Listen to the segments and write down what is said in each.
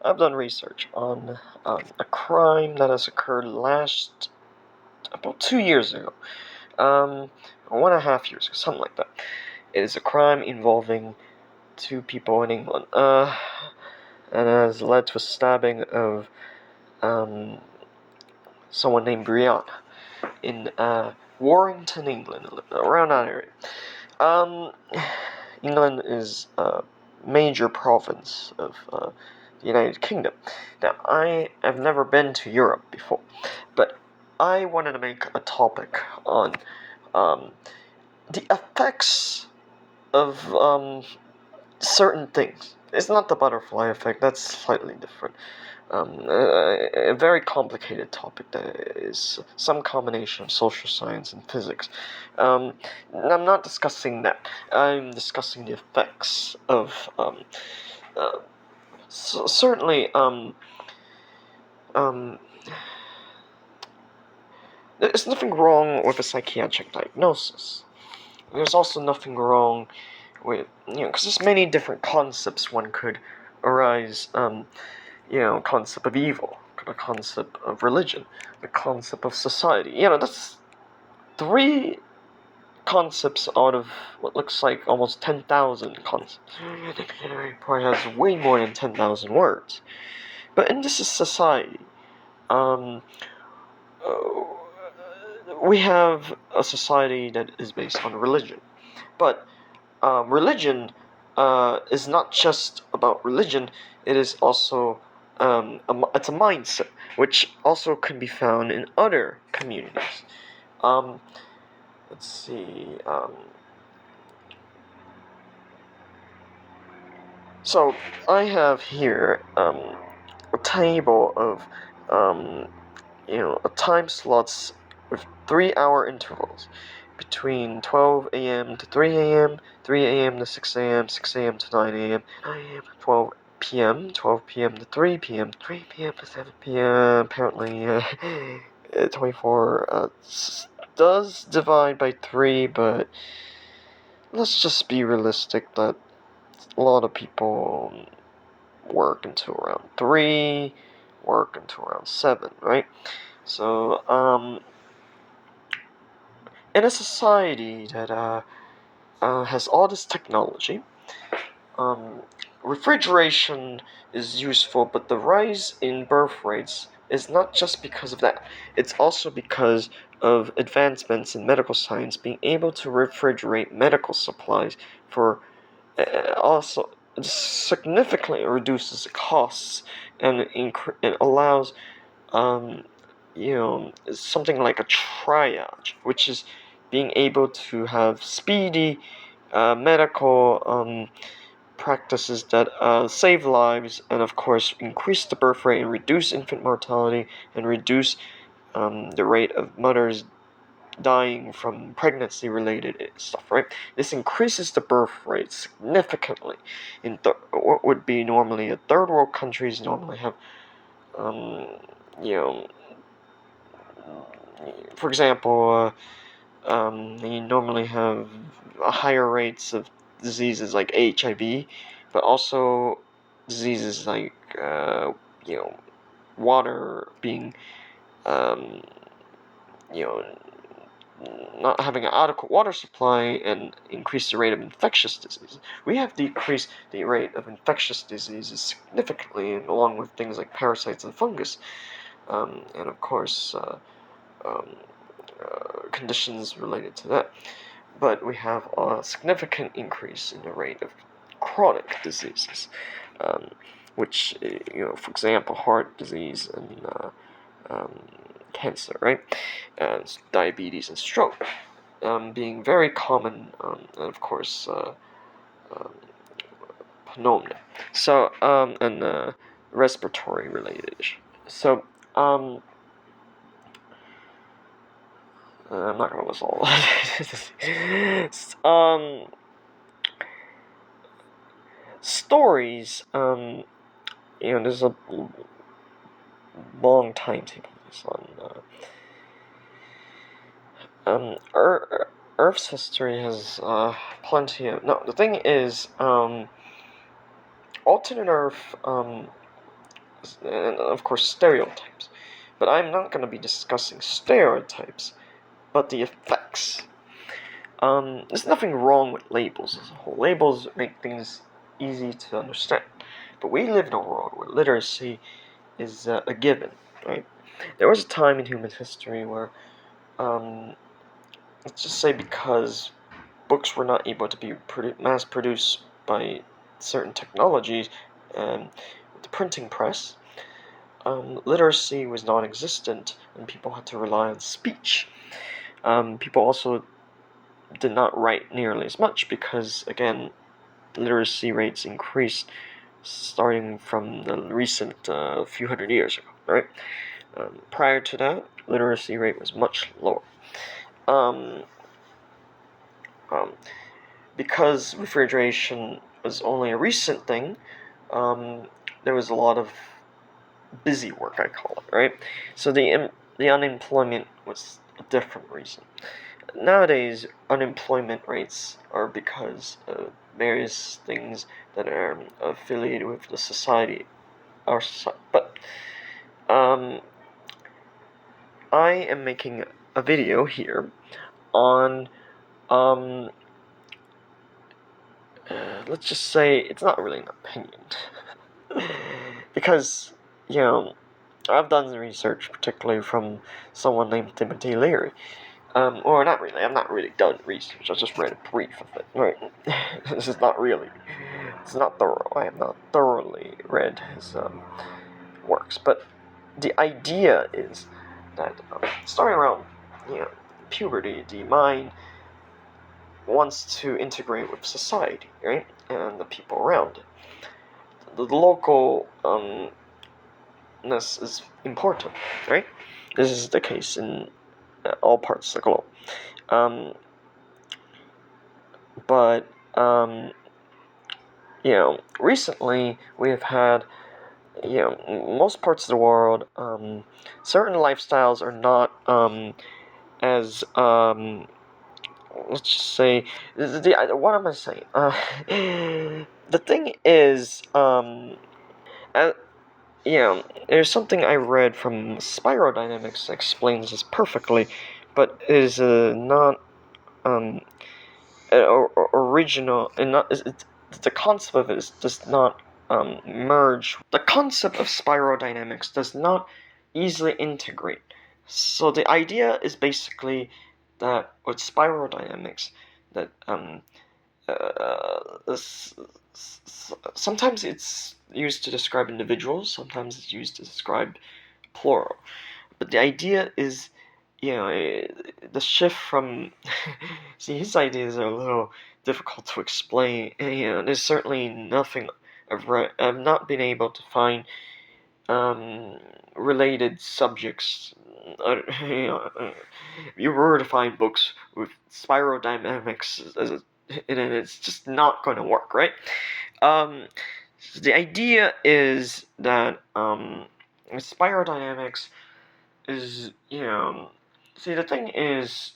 I've done research on a crime that has occurred about 2 years ago, 1.5 years ago, something like that. It is a crime involving two people in England, and has led to a stabbing of someone named Brianna in Warrington, England, around that area. England is a major province of the United Kingdom. Now, I have never been to Europe before, but I wanted to make a topic on the effects of certain things. It's not the butterfly effect, that's slightly different. A very complicated topic that is some combination of social science and physics. I'm not discussing that. I'm discussing the effects of certainly there's nothing wrong with a psychiatric diagnosis. There's also nothing wrong with, because there's many different concepts one could arise. Concept of evil, the concept of religion, the concept of society. That's 3 concepts out of what looks like almost 10,000 concepts. The dictionary probably has way more than 10,000 words. But in this society, we have a society that is based on religion. But religion is not just about religion, it is also it's a mindset, which also can be found in other communities. Let's see. So I have here a table of time slots with 3-hour intervals between 12 a.m. to 3 a.m., 3 a.m. to 6 a.m., 6 a.m. to 9 a.m., 9 a.m. to 12 p.m., 12 p.m. to 3 p.m., 3 p.m. to 7 p.m. Apparently, 24 does divide by 3, but let's just be realistic that a lot of people work until around 3, work until around 7, right? So, in a society that has all this technology, refrigeration is useful, but the rise in birth rates is not just because of that. It's also because of advancements in medical science being able to refrigerate medical supplies for also significantly reduces the costs and it allows something like a triage, which is being able to have speedy medical practices that save lives and, of course, increase the birth rate and reduce infant mortality and reduce the rate of mothers dying from pregnancy-related stuff, right? This increases the birth rate significantly. In what would be normally a third world countries normally have, for example, they normally have higher rates of diseases like HIV, but also diseases like water being not having an adequate water supply and increase the rate of infectious diseases. We have decreased the rate of infectious diseases significantly, along with things like parasites and fungus, and of course conditions related to that. But we have a significant increase in the rate of chronic diseases, which, for example, heart disease and cancer, right? And diabetes and stroke being very common, and of course, pneumonia. So, and respiratory related issues. So, I'm not gonna list all. Stories. There's a long timetable on Earth's history has plenty of. No, the thing is, alternate Earth and of course stereotypes. But I'm not going to be discussing stereotypes, but the effects. There's nothing wrong with labels as a whole. Labels make things easy to understand. But we live in a world where literacy is a given, right? There was a time in human history where, let's just say because books were not able to be mass-produced by certain technologies, with the printing press, literacy was non-existent, and people had to rely on speech. People also did not write nearly as much because, again, literacy rates increased starting from the recent few hundred years ago, right? Prior to that, literacy rate was much lower. Because refrigeration was only a recent thing, there was a lot of busy work, I call it, right? So the unemployment was a different reason. Nowadays, unemployment rates are because of various things that are affiliated with the society, our society. But I am making a video here on let's just say it's not really an opinion because I've done the research, particularly from someone named Timothy Leary. Or not really. I've not really done research. I just read a brief of it. Right. This is not really. It's not thorough. I have not thoroughly read his works, but the idea is that starting around puberty, the mind wants to integrate with society, right, and the people around it. The local ness is important, right? This is the case in all parts of the globe. But recently we have had, most parts of the world, certain lifestyles are not as let's just say what am I saying? The thing is, there's something I read from spirodynamics that explains this perfectly, but is not original, and not the concept of it does not merge. The concept of spirodynamics does not easily integrate. So the idea is basically that with spirodynamics, that sometimes it's used to describe individuals, sometimes it's used to describe plural. But the idea is, the shift from see, his ideas are a little difficult to explain. There's certainly nothing I've not been able to find related subjects. If you were to find books with spirodynamics as and it's just not going to work, right? So the idea is that spirodynamics is, see, the thing is,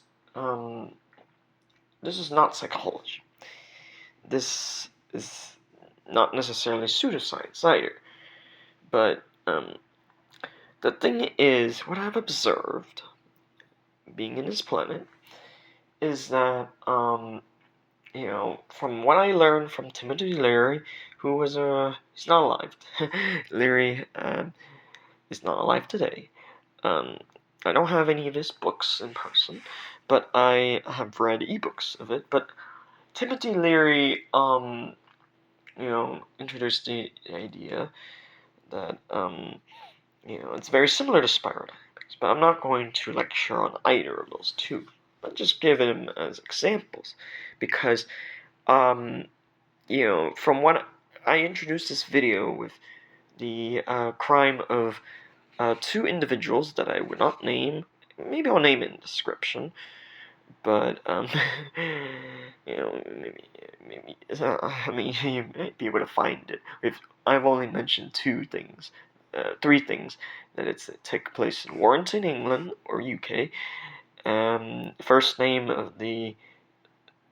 this is not psychology. This is not necessarily pseudoscience either. But the thing is, what I've observed, being in this planet, is that, from what I learned from Timothy Leary, who was he's not alive. Leary is not alive today. I don't have any of his books in person, but I have read ebooks of it. But Timothy Leary, introduced the idea that, it's very similar to spirodynamics, but I'm not going to lecture on either of those two, but just give them as examples, because, from what I introduced this video with the crime of two individuals that I would not name. Maybe I'll name it in the description, but maybe I mean, you might be able to find it. I've only mentioned three things that it took place in Warrington, England, or UK. First name of the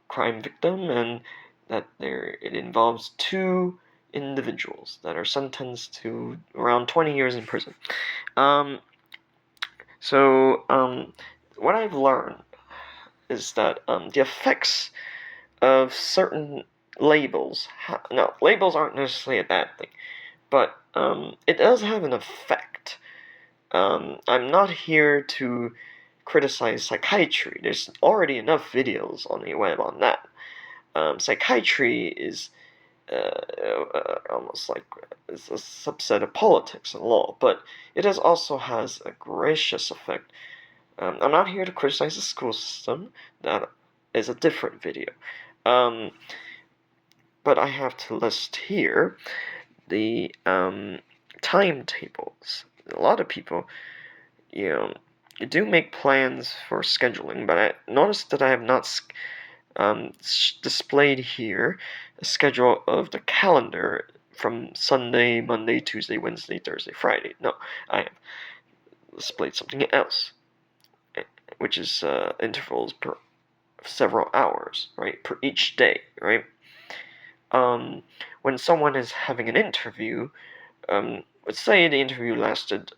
crime victim, and that it involves two individuals that are sentenced to around 20 years in prison. What I've learned is that the effects of certain labels. No, labels aren't necessarily a bad thing, but it does have an effect. I'm not here to criticize psychiatry. There's already enough videos on the web on that. Psychiatry is almost like it's a subset of politics and law, but also has a gracious effect. I'm not here to criticize the school system. That is a different video. But I have to list here the timetables. A lot of people, you do make plans for scheduling, but I noticed that I have not displayed here a schedule of the calendar from Sunday, Monday, Tuesday, Wednesday, Thursday, Friday. No, I have displayed something else, which is intervals per several hours, right, per each day, right? When someone is having an interview, let's say the interview lasted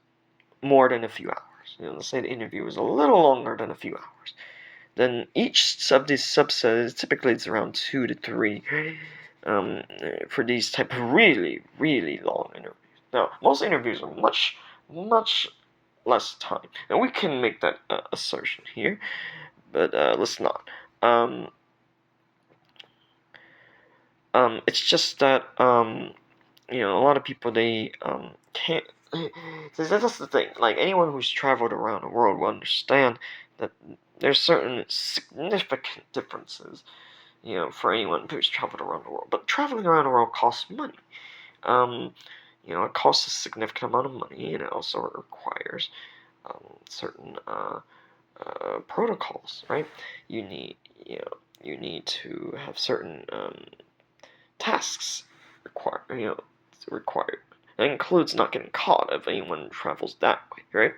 more than a few hours. Let's say the interview was a little longer than a few hours. Then each of these subsets, typically it's around 2 to 3 for these type of really, really long interviews. Now, most interviews are much, much less time. And we can make that assertion here, but let's not. It's just that, a lot of people, they can't. That's the thing. Like, anyone who's traveled around the world will understand that there's certain significant differences, for anyone who's traveled around the world. But traveling around the world costs money. It costs a significant amount of money, and it also requires certain protocols, right? You need, to have certain tasks required. That includes not getting caught if anyone travels that way, right?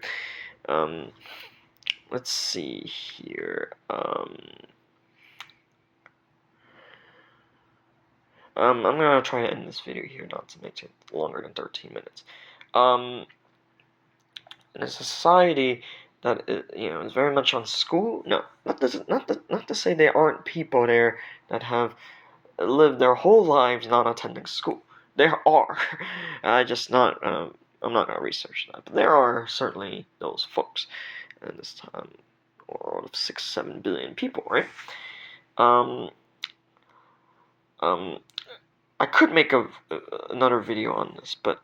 Let's see here. I'm gonna try to end this video here, not to make it longer than 13 minutes. In a society that is very much on school, no, not to say there aren't people there that have lived their whole lives not attending school. There are. I'm not gonna research that, but there are certainly those folks in this time, world of 6-7 billion people, right? I could make another video on this, but